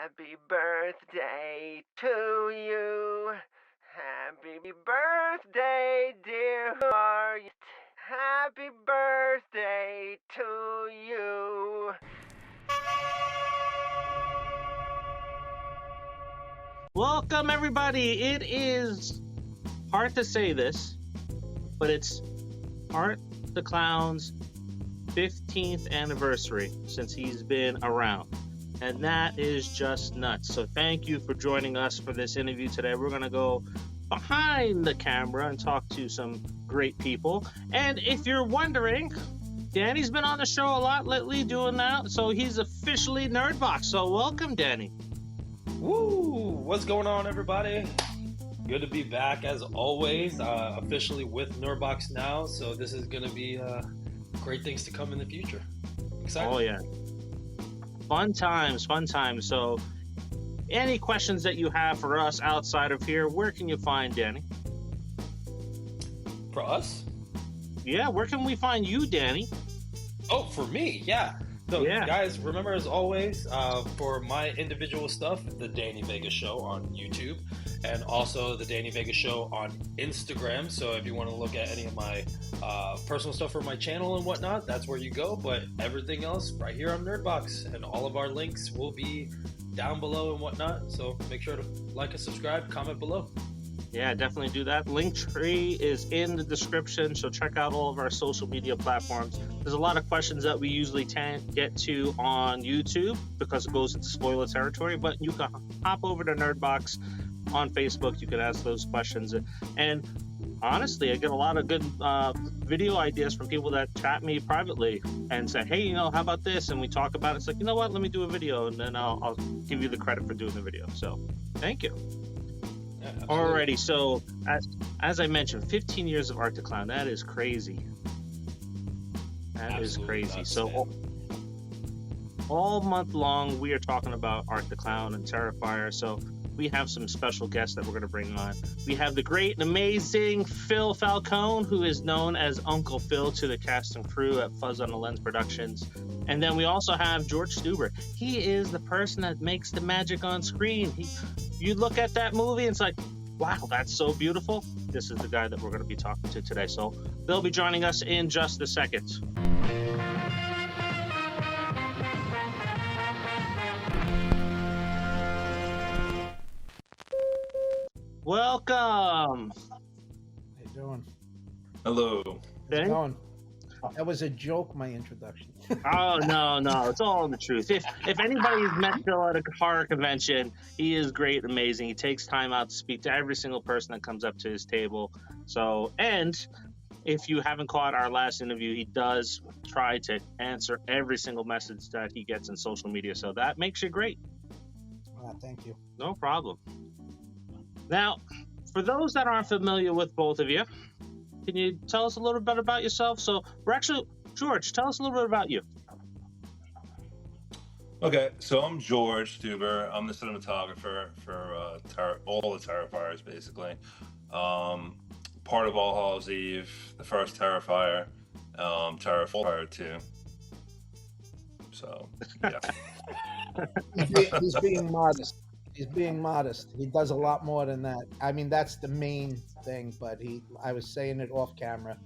Happy birthday to you. Happy birthday, dear Margaret. Happy birthday to you. Welcome, everybody. It is hard to say this, but it's Art the Clown's 15th anniversary since he's been around. And that is just nuts. So thank you for joining us for this interview today. We're going to go behind the camera and talk to some great people. And if you're wondering, Danny's been on the show a lot lately doing that. So he's officially Nerdbox. So welcome, Danny. Woo! What's going on, everybody? Good to be back as always. Officially with Nerdbox now. So this is going to be great things to come in the future. Excited. Oh, yeah. Fun times. So, any questions that you have for us outside of here, where can you find Danny? For us? Yeah, where can we find you, Danny? Oh, for me, yeah. So, guys, remember as always, for my individual stuff, the Danny Vega Show on YouTube, and also the Danny Vega Show on Instagram. So if you want to look at any of my personal stuff for my channel and whatnot, that's where you go. But everything else, right here on Nerdbox, and all of our links will be down below and whatnot. So make sure to like and subscribe, comment below. Yeah, definitely do that. Linktree is in the description, so check out all of our social media platforms. There's a lot of questions that we usually can't get to on YouTube because it goes into spoiler territory, but you can hop over to Nerdbox on Facebook. You can ask those questions. And honestly, I get a lot of good video ideas from people that chat me privately and say, hey, how about this? And we talk about it. It's like, you know what? Let me do a video, and then I'll give you the credit for doing the video. So thank you. Alrighty, so as I mentioned, 15 years of Art the Clown. That is crazy. That is crazy. So all month long, we are talking about Art the Clown and Terrifier. So we have some special guests that we're going to bring on. We have the great and amazing Phil Falcone, who is known as Uncle Phil to the cast and crew at Fuzz on the Lens Productions. And then we also have George Steuber. He is the person that makes the magic on screen. You look at that movie and it's like, wow, that's so beautiful. This is the guy that we're going to be talking to today. So they'll be joining us in just a second. Welcome. How you doing? Hello. How's it going? That was a joke, my introduction. Oh, no, it's all the truth. If anybody's met Phil at a horror convention, he is great, amazing. He takes time out to speak to every single person that comes up to his table. So, and if you haven't caught our last interview, he does try to answer every single message that he gets in social media. So that makes you great. Thank you. No problem. Now, for those that aren't familiar with both of you, can you tell us a little bit about yourself? So we're actually, George, tell us a little bit about you. Okay, so I'm George Steuber. I'm the cinematographer for all the Terrifiers, basically. Part of All Hallows Eve, the first Terrifier, Terrifier 2. So, yeah. He's being modest. He's being modest. He does a lot more than that. I mean, that's the main thing, but I was saying it off camera.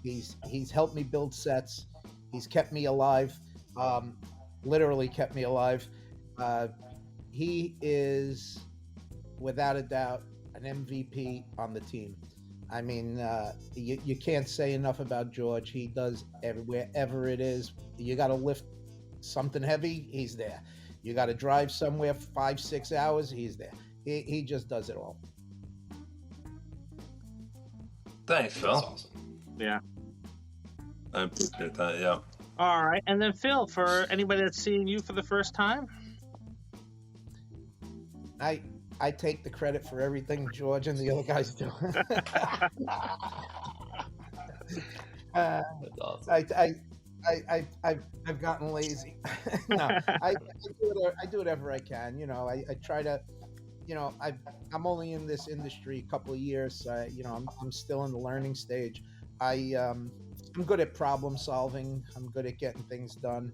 He's helped me build sets. He's kept me alive. Literally kept me alive. He is, without a doubt, an MVP on the team. I mean, you can't say enough about George. He does wherever it is. You got to lift something heavy, he's there. You got to drive somewhere 5-6 hours, he's there. He just does it all. Thanks, Phil. That's awesome. Yeah. I appreciate that, yeah. All right. And then, Phil, for anybody that's seeing you for the first time? I take the credit for everything George and the other guys do. That's awesome. I've gotten lazy. No, I do whatever I can. I try to. I'm only in this industry a couple of years. I'm still in the learning stage. I'm good at problem solving. I'm good at getting things done.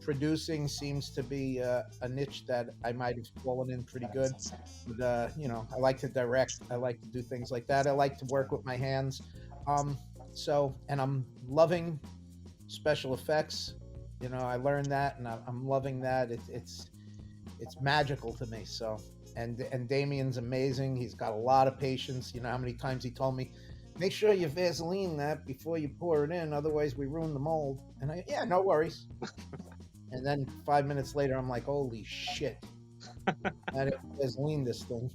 producing seems to be a niche that I might have fallen in pretty good. But, I like to direct. I like to do things like that. I like to work with my hands. Um, and I'm loving special effects. I learned that, and I'm loving that. It's magical to me. So, and Damien's amazing. He's got a lot of patience. You know how many times he told me, make sure you Vaseline that before you pour it in, otherwise we ruin the mold. And yeah, no worries. And then 5 minutes later, I'm like, holy shit, I didn't Vaseline this thing.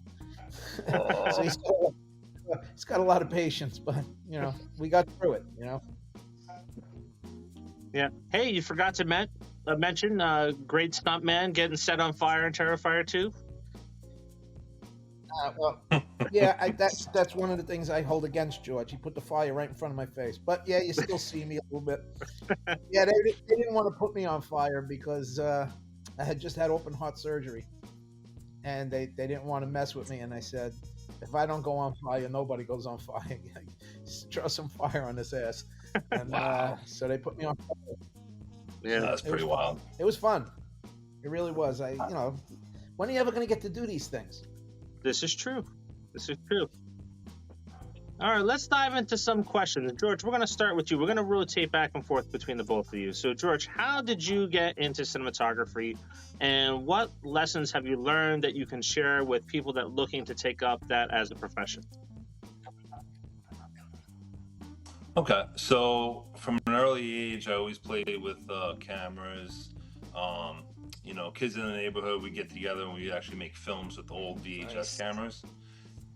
So he's got a lot of patience, but we got through it. Yeah. Hey, you forgot to mention great stuntman getting set on fire in Terrifier 2. Well, yeah, that's one of the things I hold against George. He put the fire right in front of my face. But yeah, you still see me a little bit. Yeah, they didn't want to put me on fire because I had just had open heart surgery, and they didn't want to mess with me. And I said, if I don't go on fire, nobody goes on fire. Just throw some fire on this ass. And Wow. so they put me on fire. Yeah, That's pretty wild. It was fun. It really was. When are you ever going to get to do these things? this is true. This is true. All right, let's dive into some questions. George, we're going to start with you. We're going to rotate back and forth between the both of you. So, George, how did you get into cinematography, and what lessons have you learned that you can share with people that are looking to take up that as a profession? Okay, so from an early age, I always played with cameras. Kids in the neighborhood, we get together and we actually make films with old VHS cameras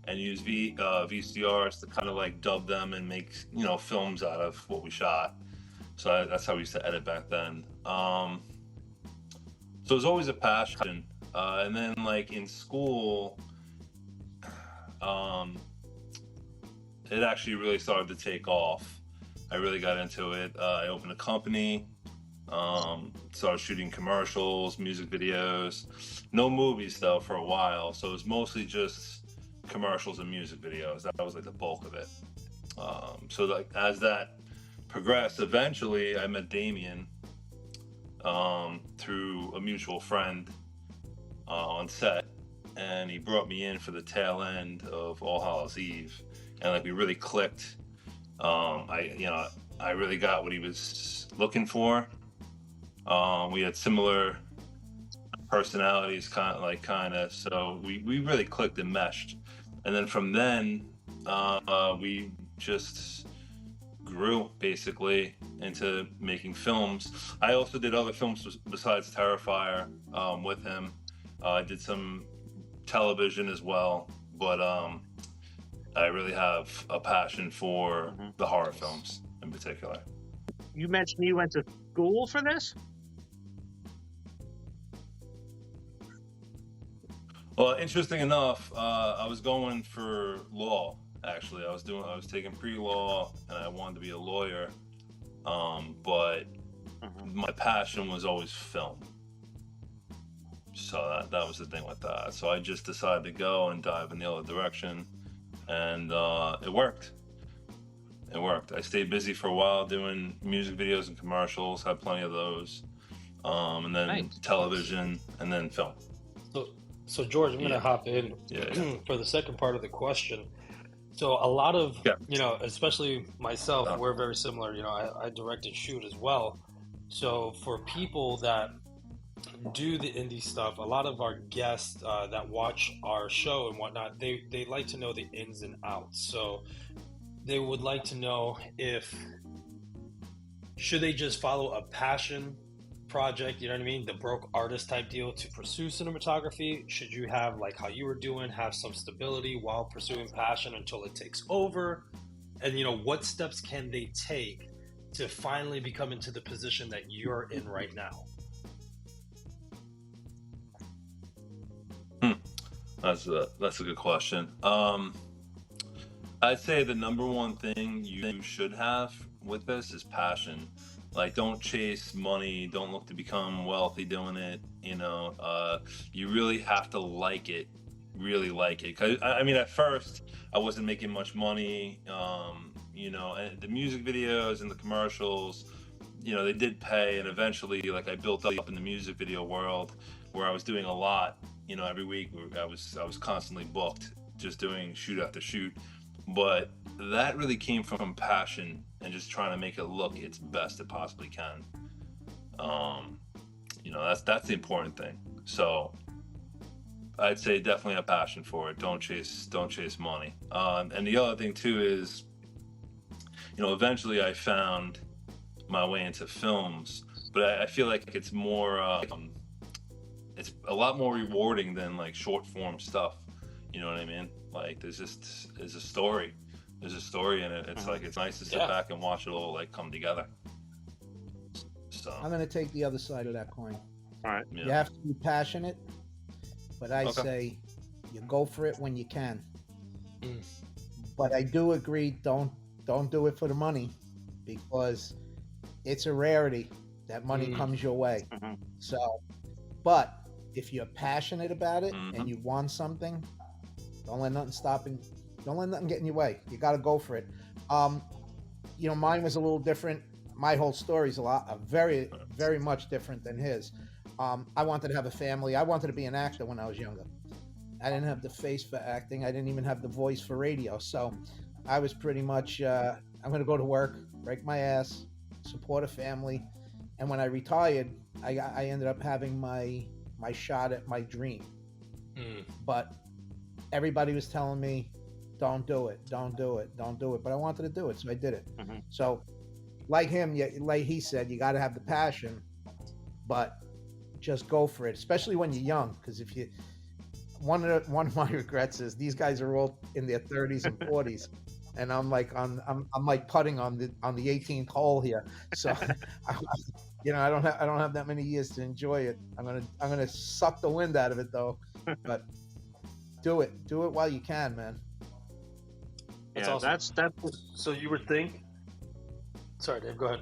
and use VCRs to kind of like dub them and make, films out of what we shot. So that's how we used to edit back then. So it was always a passion. And then like in school, it actually really started to take off. I really got into it. I opened a company, started shooting commercials, music videos, no movies though for a while. So it was mostly just commercials and music videos. That was like the bulk of it. So like as that progressed, eventually I met Damien through a mutual friend on set, and he brought me in for the tail end of All Hallows Eve, and like we really clicked. I really got what he was looking for. We had similar personalities, kind of. So we really clicked and meshed. And then from then, we just grew basically into making films. I also did other films besides Terrifier with him. I did some television as well, but I really have a passion for the horror films in particular. You mentioned you went to school for this? Well, interesting enough, I was going for law. Actually, I was taking pre-law, and I wanted to be a lawyer. But my passion was always film. So that was the thing with that. So I just decided to go and dive in the other direction, and it worked. It worked. I stayed busy for a while doing music videos and commercials. Had plenty of those, and then television, and then film. So George, I'm going to hop in for the second part of the question. So a lot of, especially myself, we're very similar. I direct and shoot as well. So for people that do the indie stuff, a lot of our guests that watch our show and whatnot, they like to know the ins and outs. So they would like to know should they just follow a passion project, the broke artist type deal to pursue cinematography? Should you have, like how you were doing, have some stability while pursuing passion until it takes over? And what steps can they take to finally become into the position that you're in right now? That's a good question. I'd say the number one thing you should have with this is passion. Like, don't chase money. Don't look to become wealthy doing it. You really have to like it. Really like it. 'Cause, at first, I wasn't making much money. And the music videos and the commercials, you know, they did pay, and eventually, like, I built up in the music video world where I was doing a lot. You know, every week I was constantly booked, just doing shoot after shoot. But that really came from passion and just trying to make it look its best it possibly can. You know, that's the important thing. So I'd say definitely a passion for it. Don't chase money. And the other thing too is, you know, eventually I found my way into films, but I feel like it's more, it's a lot more rewarding than like short form stuff. You know what I mean? Like there's a story in it. It's like, it's nice to sit back and watch it all like come together. So I'm going to take the other side of that coin. All right. You have to be passionate, but I say you go for it when you can. But I do agree, don't do it for the money, because it's a rarity that money comes your way. So, but if you're passionate about it and you want something, don't let nothing get in your way. You got to go for it. You know, mine was a little different. My whole story is very, very much different than his. I wanted to have a family. I wanted to be an actor when I was younger. I didn't have the face for acting. I didn't even have the voice for radio. So I was pretty much, I'm going to go to work, break my ass, support a family. And when I retired, I ended up having my shot at my dream. But everybody was telling me, don't do it. But I wanted to do it, so I did it. So like him, like he said, you got to have the passion, but just go for it, especially when you're young. Because if you, one of my regrets is these guys are all in their 30s and 40s, and I'm like I'm like putting on the 18th hole here. So you know, I don't have that many years to enjoy it. I'm gonna suck the wind out of it though. But do it while you can, man. That's awesome. That's so you would think. Sorry, Dave, go ahead.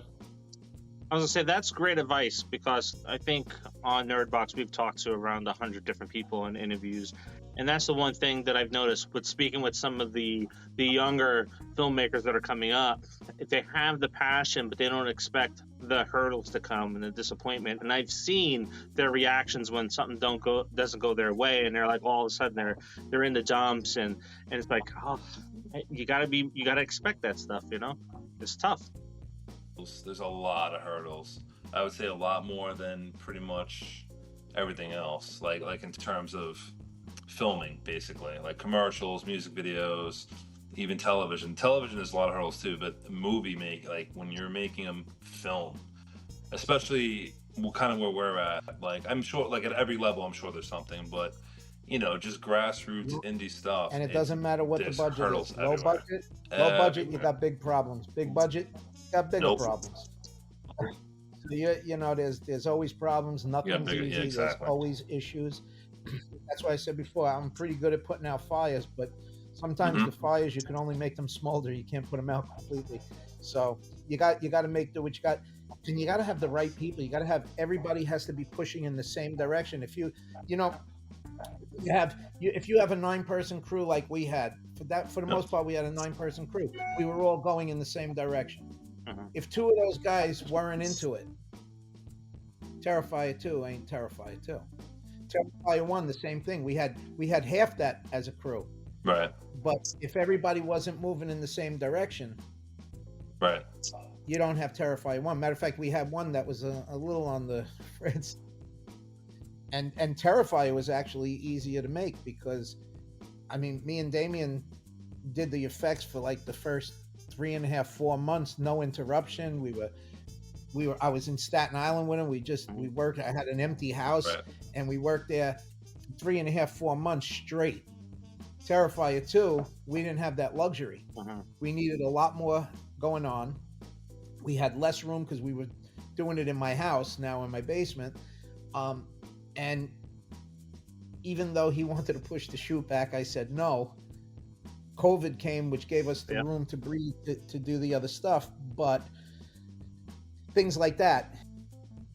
I was gonna say that's great advice, because I think on Nerdbox we've talked to around 100 different people in interviews, and that's the one thing that I've noticed with speaking with some of the younger filmmakers that are coming up. If they have the passion, but they don't expect the hurdles to come and the disappointment, and I've seen their reactions when something doesn't go their way, and they're like all of a sudden they're in the dumps, and it's like, oh, you gotta expect that stuff, you know. It's tough. There's a lot of hurdles. I would say a lot more than pretty much everything else. Like in terms of filming, basically, like commercials, music videos, even television. Television is a lot of hurdles too. But like when you're making a film, especially kind of where we're at, like I'm sure, like at every level, I'm sure there's something. But you know, just grassroots indie stuff. And it doesn't matter what the budget is. Low budget, you got big problems. Big budget, you got bigger problems. So you know, there's always problems. Nothing's easy. Yeah, exactly. There's always issues. That's why I said before, I'm pretty good at putting out fires, but sometimes the fires, you can only make them smolder. You can't put them out completely. So you got to make do what you got, and you got to have the right people. You got to have, everybody has to be pushing in the same direction. If you know. If you have a 9-person crew like we had, for the most part, we had a 9-person crew. We were all going in the same direction. If 2 of those guys weren't into it, Terrifier 2 ain't Terrifier 2. Terrifier 1, the same thing. We had half that as a crew. Right. But if everybody wasn't moving in the same direction, right, you don't have Terrifier 1. Matter of fact, we had one that was a little on the fritz. And Terrifier was actually easier to make because, I mean, me and Damien did the effects for like the first 3.5-4 months, no interruption. I was in Staten Island with him. We worked. I had an empty house, and we worked there 3.5-4 months straight. Terrifier 2, we didn't have that luxury. We needed a lot more going on. We had less room because we were doing it in my house, now in my basement. And even though he wanted to push the shoot back, I said no. COVID came, which gave us the room to breathe to do the other stuff, but things like that.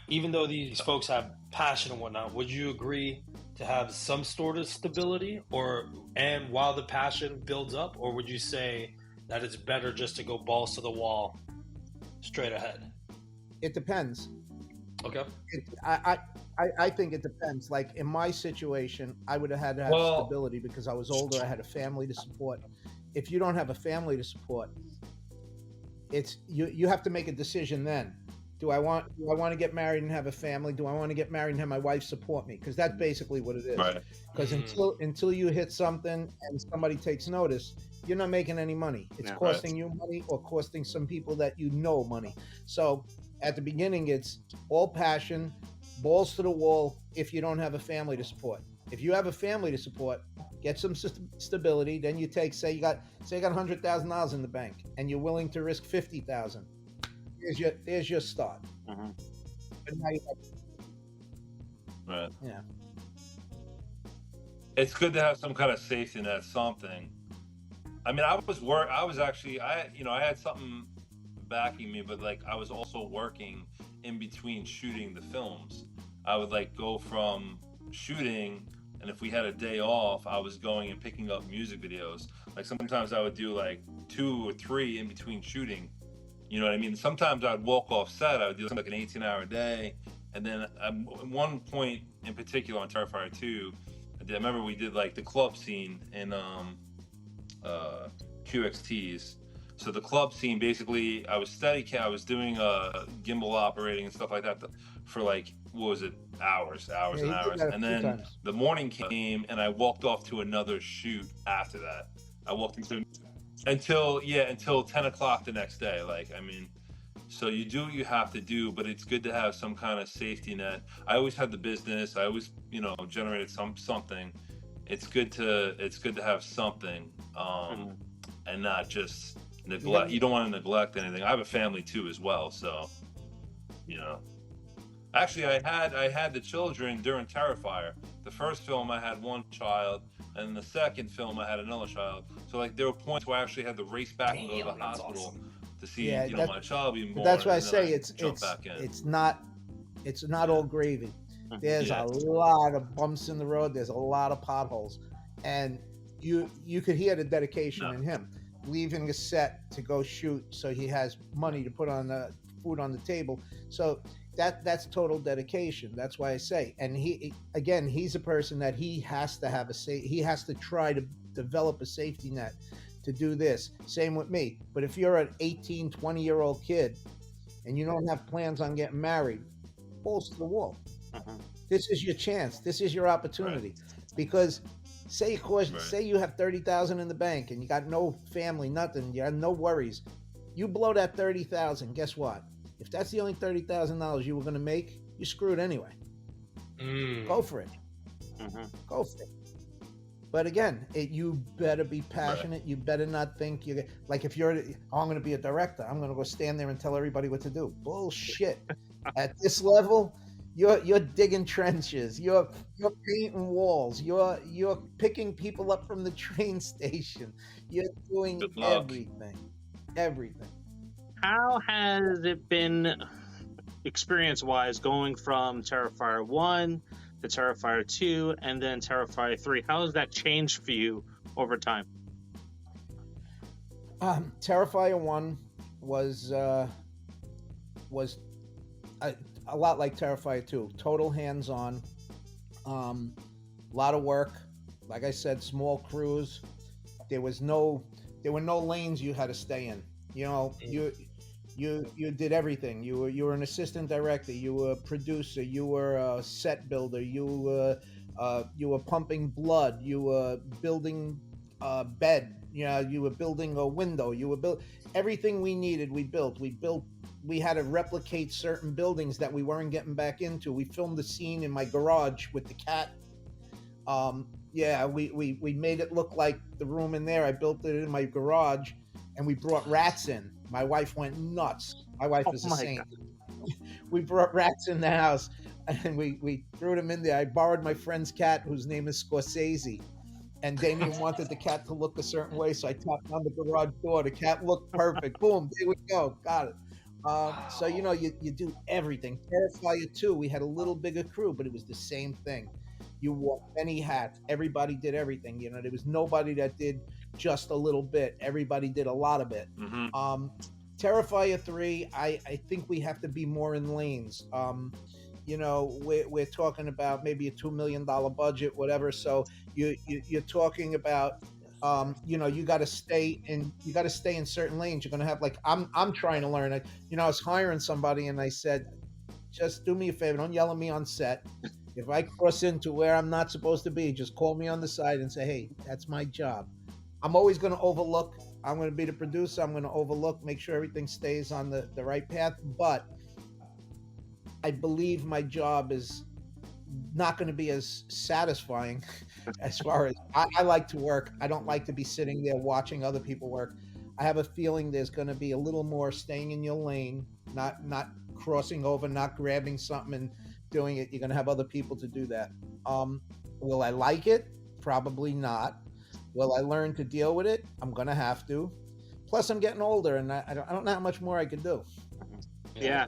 Even though these folks have passion and whatnot, would you agree to have some sort of stability, and while the passion builds up, or would you say that it's better just to go balls to the wall, straight ahead? It depends. Okay. I think it depends. Like in my situation, I would have had to have stability because I was older. I had a family to support. If you don't have a family to support, it's you have to make a decision then. Do I want to get married and have a family? Do I want to get married and have my wife support me? Because that's basically what it is. Right. Because until you hit something and somebody takes notice, you're not making any money. It's costing you money or costing some people that you know money. So at the beginning, it's all passion, balls to the wall if you don't have a family to support. If you have a family to support, get some stability. Then you take, say you got $100,000 in the bank and you're willing to risk 50,000. There's your start. Mm-hmm. But now you Right. Yeah. It's good to have some kind of safety net, something. I mean, I had something backing me, but like I was also working in between shooting the films. I would like go from shooting, and if we had a day off, I was going and picking up music videos. Like sometimes I would do like 2 or 3 in between shooting. You know what I mean? Sometimes I'd walk off set. I would do like an 18-hour day, and then at one point in particular on Terrifier 2, I remember we did like the club scene in QXTs. So the club scene, basically, I was doing gimbal operating and stuff like that for like, what was it, hours and hours. And then the morning came, and I walked off to another shoot after that. I walked until 10 o'clock the next day. Like, I mean, so you do what you have to do, but it's good to have some kind of safety net. I always had the business. I always, generated something. It's good to have something, and not just neglect. You don't want to neglect anything. I have a family too as well, so Actually, I had the children during Terrifier. The first film I had one child, and the second film I had another child. So like there were points where I actually had to race back and go to the hospital to see my child be born. That's why I say it's not all gravy. There's a lot of bumps in the road. There's a lot of potholes, and you could hear the dedication in him, leaving a set to go shoot so he has money to put on the food on the table. So that's total dedication. That's why I say, and he's a person that he has to try to develop a safety net to do this. Same with me. But if you're an 18, 20-year-old kid and you don't have plans on getting married, balls to the wall. This is your chance. This is your opportunity. Because say you have 30,000 in the bank and you got no family, nothing, you have no worries. You blow that 30,000, guess what? If that's the only $30,000 you were going to make, you're screwed anyway. Go for it. Go for it. But again, you better be passionate. Right. You better not think you're like, if I'm going to be a director, I'm going to go stand there and tell everybody what to do. Bullshit. At this level, you're digging trenches. You're painting walls. You're picking people up from the train station. You're doing everything. How has it been experience-wise going from Terrifier 1 to Terrifier 2 and then Terrifier 3? How has that changed for you over time? Terrifier 1 was a lot like Terrifier 2. Total hands-on. A lot of work. Like I said, small crews. There were no lanes you had to stay in. You did everything. You were an assistant director. You were a producer. You were a set builder. You were pumping blood. You were building a bed. You were building a window. You were everything we needed. We built. We had to replicate certain buildings that we weren't getting back into. We filmed the scene in my garage with the cat. We made it look like the room in there. I built it in my garage, and we brought rats in. My wife went nuts. My wife is a saint. We brought rats in the house, and we threw them in there. I borrowed my friend's cat, whose name is Scorsese, and Damien wanted the cat to look a certain way, so I tapped on the garage door. The cat looked perfect. Boom, there we go. Got it. So, you do everything. Terrifier 2, we had a little bigger crew, but it was the same thing. You wore many hats. Everybody did everything. There was nobody that did just a little bit. Everybody did a lot of it. Terrifier 3, I think we have to be more in lanes. You know, we're talking about maybe a $2 million budget, whatever. So you're talking about, you know, you got to stay in certain lanes. You're going to have, like, I'm trying to learn. You know, I was hiring somebody and I said, just do me a favor, don't yell at me on set. If I cross into where I'm not supposed to be, just call me on the side and say, hey, that's my job. I'm always going to overlook. I'm going to be the producer. I'm going to overlook, make sure everything stays on the right path. But I believe my job is not going to be as satisfying as far as I like to work. I don't like to be sitting there watching other people work. I have a feeling there's going to be a little more staying in your lane, not crossing over, not grabbing something and doing it. You're going to have other people to do that. Will I like it? Probably not. Will I learn to deal with it? I'm going to have to. Plus, I'm getting older, and I don't know how much more I can do. Yeah,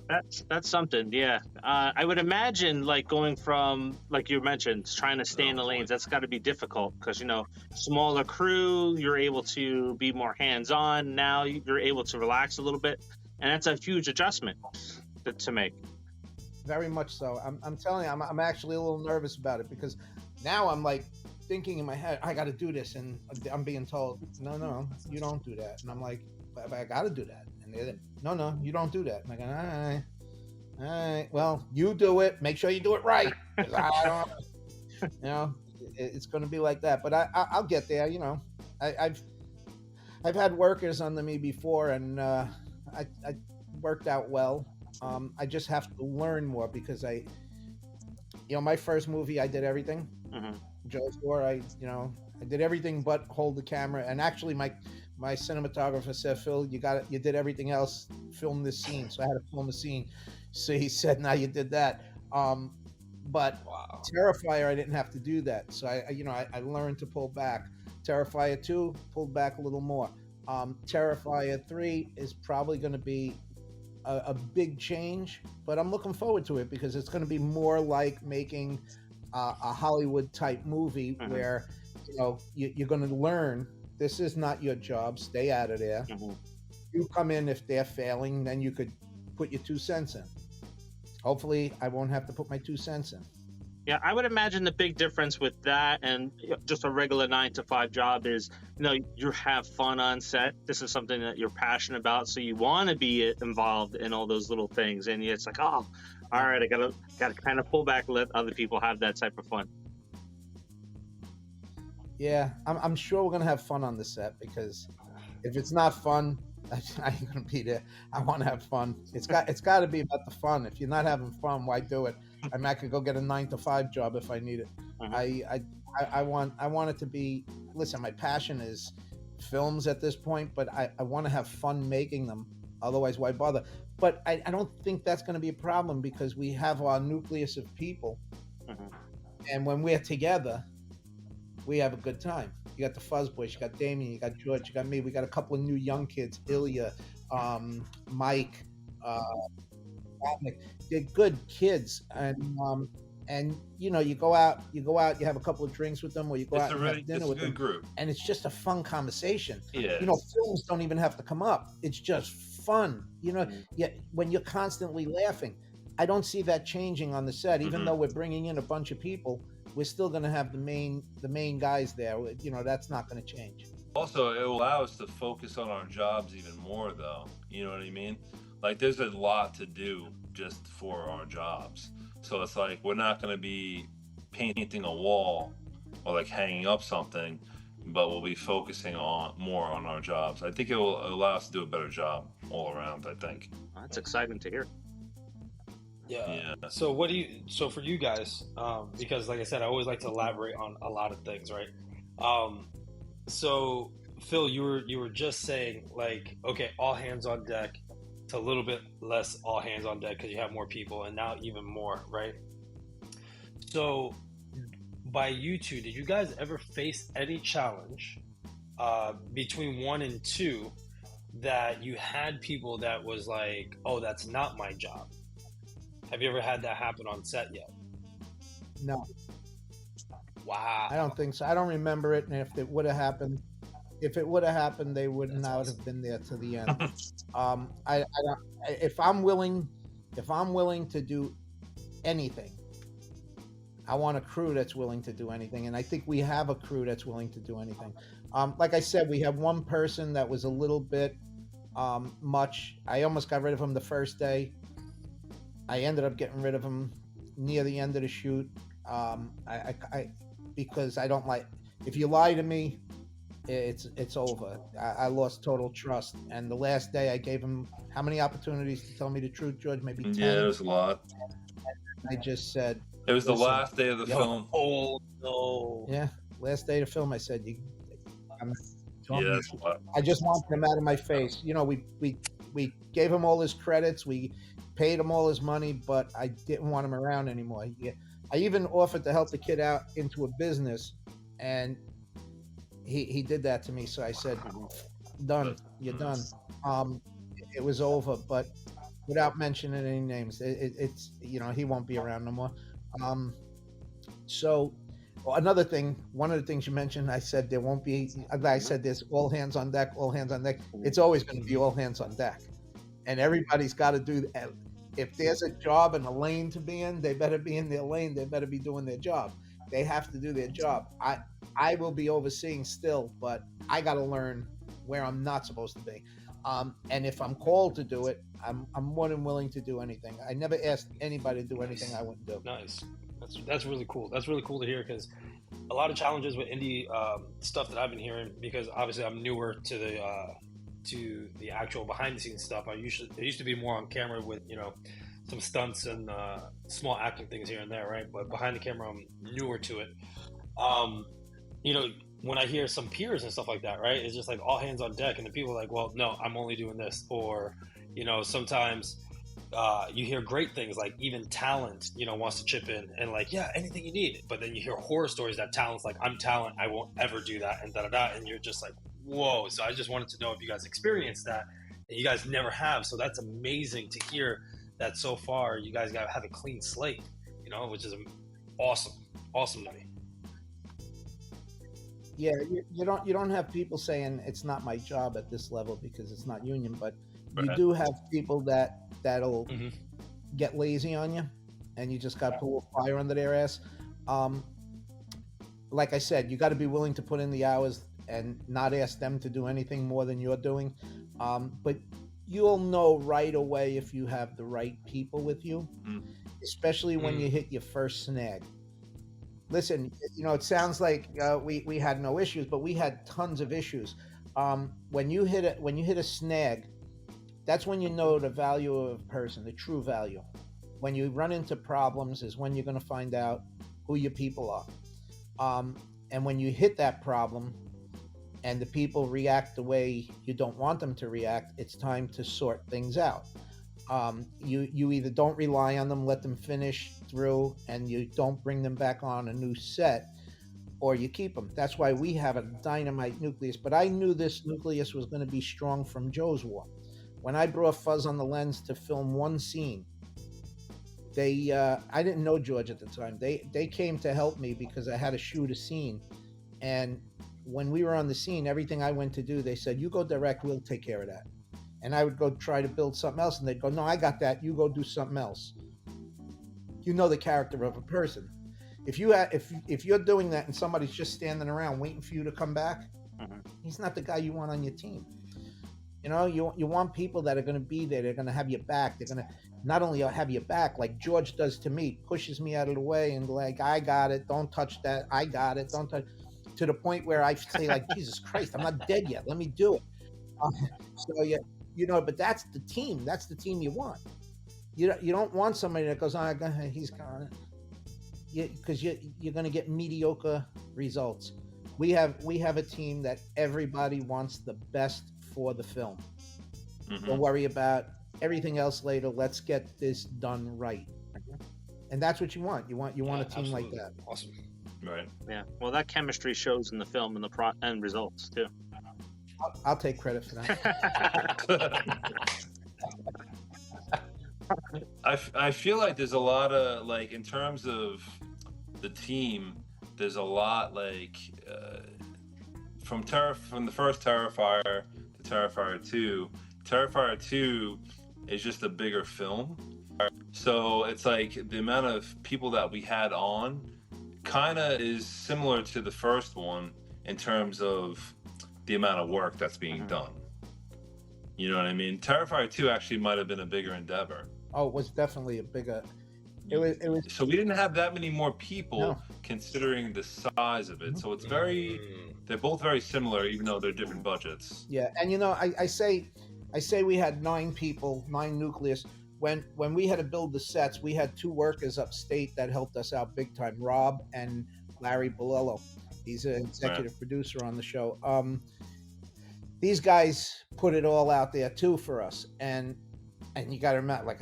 that's something. Yeah, I would imagine, like, going from, like you mentioned, trying to stay in the lanes. That's got to be difficult because, you know, smaller crew, you're able to be more hands-on. Now you're able to relax a little bit, and that's a huge adjustment to make. Very much so. I'm telling you, I'm actually a little nervous about it because now I'm like thinking in my head, I got to do this, and I'm being told, no, you don't do that, and I'm like, but I got to do that. No, you don't do that. And I go, all right, well, you do it. Make sure you do it right. I don't, you know, it's going to be like that. But I'll get there. You know, I've had workers under me before, and I worked out well. I just have to learn more because you know, my first movie, I did everything. George Steuber, I did everything but hold the camera. And actually, my cinematographer said, Phil, you did everything else, film this scene. So I had to film the scene. So he said, now you did that. But wow. Terrifier, I didn't have to do that. So I learned to pull back. Terrifier 2 pulled back a little more. Terrifier 3 is probably going to be a big change, but I'm looking forward to it because it's going to be more like making a Hollywood type movie where, you know, you're going to learn. This is not your job. Stay out of there. You come in if they're failing, then you could put your 2 cents in. Hopefully, I won't have to put my 2 cents in. Yeah, I would imagine the big difference with that and just a regular 9-to-5 job is, you know, you have fun on set. This is something that you're passionate about, so you want to be involved in all those little things. And it's like, oh, all right, I gotta kind of pull back and let other people have that type of fun. Yeah, I'm sure we're gonna have fun on the set because if it's not fun, I ain't gonna be there. I want to have fun. It's got to be about the fun. If you're not having fun, why do it? I mean, I could go get a 9-to-5 job if I need it. I want it to be. Listen, my passion is films at this point, but I want to have fun making them. Otherwise, why bother? But I don't think that's going to be a problem because we have our nucleus of people, and when we're together, we have a good time. You got the Fuzzboys, you got Damien, you got George, you got me. We got a couple of new young kids, Ilya, Mike, Dominic. They're good kids, and you know, you go out, you have a couple of drinks with them, or you go out and have dinner with them, group, and it's just a fun conversation. Yeah, you know, films don't even have to come up. It's just fun. You know, when you're constantly laughing, I don't see that changing on the set, even though we're bringing in a bunch of people. We're still going to have the main guys there. You know, that's not going to change. Also, it will allow us to focus on our jobs even more, though. You know what I mean? Like, there's a lot to do just for our jobs. So it's like we're not going to be painting a wall or like hanging up something, but we'll be focusing more on our jobs. I think it will allow us to do a better job all around, I think. That's exciting to hear. Yeah. So for you guys, because like I said, I always like to elaborate on a lot of things, right? So Phil, you were just saying like, okay, all hands on deck to a little bit less all hands on deck because you have more people, and now even more, right? So by you two, did you guys ever face any challenge between 1 and 2 that you had people that was like, oh, that's not my job? Have you ever had that happen on set yet? No. Wow. I don't think so. I don't remember it. And if it would have happened, if it would have happened, they would not have been there to the end. I don't, if I'm willing to do anything, I want a crew that's willing to do anything, and I think we have a crew that's willing to do anything. Like I said, we have one person that was a little bit much. I almost got rid of him the first day. I ended up getting rid of him near the end of the shoot. Because I don't like, if you lie to me, it's over. I lost total trust. And the last day I gave him how many opportunities to tell me the truth, George? Maybe 10. Yeah, it was a lot. I just said, it was the last day of the film. Oh no. Yeah, last day of the film. I said, That's a lot. I just want him out of my face. You know, we gave him all his credits. We paid him all his money, but I didn't want him around anymore. I even offered to help the kid out into a business, and he did that to me. So I said, done, you're done. It was over, but without mentioning any names, it's, you know, he won't be around no more. So another thing, one of the things you mentioned, I said there won't be, I said there's all hands on deck, all hands on deck. It's always going to be all hands on deck, and everybody's got to do. If there's a job and a lane to be in, they better be in their lane. They better be doing their job. They have to do their job. I will be overseeing still, but I got to learn where I'm not supposed to be. And if I'm called to do it, I'm more than willing to do anything. I never asked anybody to do anything I wouldn't do. Nice. That's really cool. That's really cool to hear, because a lot of challenges with indie stuff that I've been hearing, because obviously I'm newer to the actual behind the scenes stuff. I used to be more on camera with, you know, some stunts and small acting things here and there, right? But behind the camera, I'm newer to it. You know, when I hear some peers and stuff like that, right, it's just like all hands on deck, and the people are like, well, no, I'm only doing this. Or, you know, sometimes you hear great things, like even talent, you know, wants to chip in and like, yeah, anything you need. But then you hear horror stories that talent's like, I'm talent, I won't ever do that, and da-da-da. And you're just like, whoa. So I just wanted to know if you guys experienced that, and you guys never have. So that's amazing to hear that so far you guys have a clean slate, you know, which is awesome to me. Yeah, you don't have people saying it's not my job at this level because it's not union, but you do have people that'll get lazy on you, and you just got to pull a fire under their ass. Like I said, you got to be willing to put in the hours and not ask them to do anything more than you're doing. But you'll know right away if you have the right people with you, especially when you hit your first snag. Listen, you know, it sounds like we had no issues, but we had tons of issues. When you hit a snag, that's when you know the value of a person, the true value. When you run into problems is when you're going to find out who your people are. And when you hit that problem and the people react the way you don't want them to react, it's time to sort things out. You either don't rely on them, let them finish through, and you don't bring them back on a new set, or you keep them. That's why we have a dynamite nucleus. But I knew this nucleus was going to be strong from Joe's War. When I brought Fuzz on the lens to film one scene, I didn't know George at the time. They came to help me because I had to shoot a scene, and when we were on the scene, everything I went to do, they said, "You go direct, we'll take care of that." And I would go try to build something else, and they'd go, "No, I got that. You go do something else." You know the character of a person. If you're doing that and somebody's just standing around waiting for you to come back, he's not the guy you want on your team. You know, you want people that are going to be there. They're going to have your back. They're going to not only have your back, like George does to me, pushes me out of the way and like, "I got it. Don't touch that. I got it. Don't touch." To the point where I say like, "Jesus Christ, I'm not dead yet. Let me do it." So yeah. You know, but that's the team. That's the team you want. You don't want somebody that goes, "Oh, he's gone," because you're going to get mediocre results. We have a team that everybody wants the best for the film. Don't worry about everything else later. Let's get this done right. And that's what you want. You want a team like that. Awesome. Right. Yeah. Well, that chemistry shows in the film and the end results too. I'll take credit for that. I feel like there's a lot of, like, in terms of the team, there's a lot, like, from the first Terrifier to Terrifier 2. Terrifier 2 is just a bigger film. So it's like the amount of people that we had on kind of is similar to the first one in terms of the amount of work that's being done. You know what I mean? Terrifier 2 actually might have been a bigger endeavor. Oh, it was definitely a bigger. It was. So we didn't have that many more people considering the size of it. So it's they're both very similar, even though they're different budgets. Yeah, and you know, I say we had 9 people, 9 nucleus. When we had to build the sets, we had 2 workers upstate that helped us out big time, Rob and Larry Bolello. He's an executive producer on the show. These guys put it all out there too for us, and you got to remember,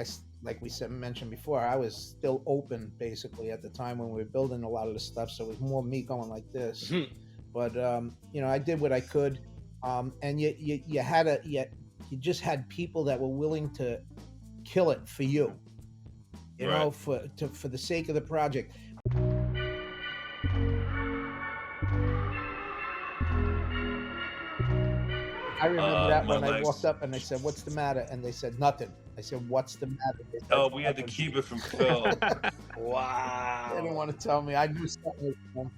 like we mentioned before, I was still open basically at the time when we were building a lot of the stuff, so it was more me going like this. But you know, I did what I could, and you just had people that were willing to kill it for you, you know, for the sake of the project. I remember that when I walked up and I said, "What's the matter?" And they said, "Nothing." I said, "What's the matter?" Said, "Oh, we had to keep it from Phil." Wow. They didn't want to tell me. I knew something was wrong.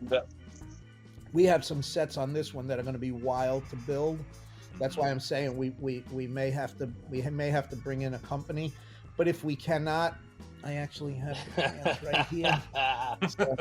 We have some sets on this one that are going to be wild to build. That's why I'm saying we may have to bring in a company, but if we cannot, I actually have the plans right here. So,